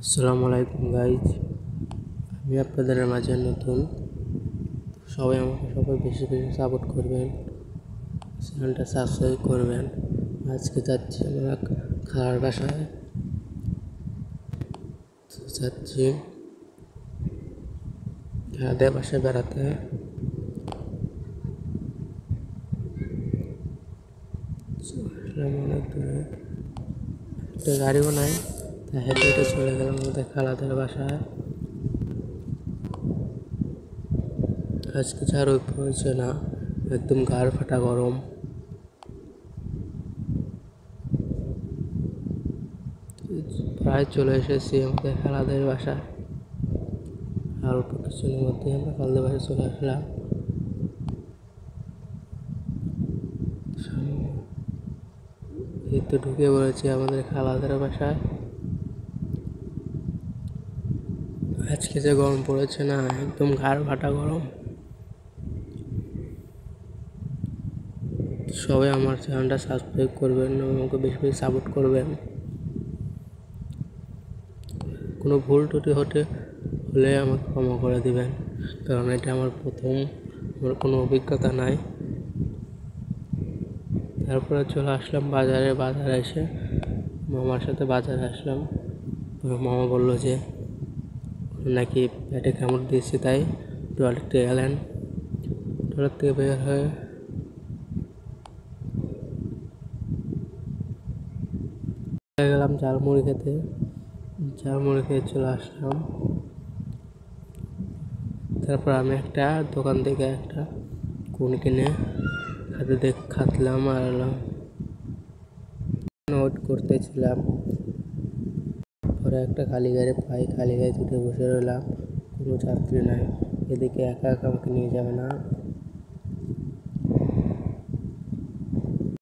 আসসালামু আলাইকুম গাইজ, আমি আপনাদের মাঝে নতুন। সবাই আমাকে বেশি বেশি সাপোর্ট করবেন, চ্যানেলটা সাবস্ক্রাইব করবেন। আজকে যাচ্ছি আমরা খালার বাসায়, যাচ্ছি খালাদের বাসায় বেড়াতে। অনেক দূরে, একটা গাড়িও নাই, তাই হেঁটে হেঁটে চলে গেলাম আমাদের খালাদের বাসায়। আজকে যা রোদ পড়েছে না, একদম গাড় ফাটা গরম। প্রায় চলে এসেছি আমাদের খালাদের বাসায়। আর অল্প কিছুদিনের মধ্যে আমরা খালাদের বাসায় চলে আসলাম। এই তো ঢুকে পড়েছি আমাদের খালাদের বাসায়। আজকে যে গরম পড়েছে না, একদম ঘাড় ফাটা গরম। সবাই আমার চ্যানেলটা সাবস্ক্রাইব করবেন, আমাকে বেশি বেশি সাপোর্ট করবেন। কোনো ভুল ত্রুটি হলে আমাকে ক্ষমা করে দিবেন, কারণ এটা আমার প্রথম, আমার কোনো অভিজ্ঞতা নাই। তারপরে চলে আসলাম বাজারে এসে মামার সাথে বাজারে আসলাম। মামা বললো যে নাকি পেটে কামড় দিয়েছে, তাই টয়লেট থেকে গেলেন। টয়লেট থেকে বের হয়ে গেলাম ঝালমুড়ি খেতে। ঝালমুড়ি খেয়ে চলে আসলাম। তারপর আমি একটা দোকান থেকে একটা কোন কিনে খাতলাম আর নোট করতেছিলাম। পরে একটা খালি গাড়ি উঠে বসে রইলাম, কোনো যাত্রী নাই। এদিকে একা একা আমাকে নিয়ে যাবে না।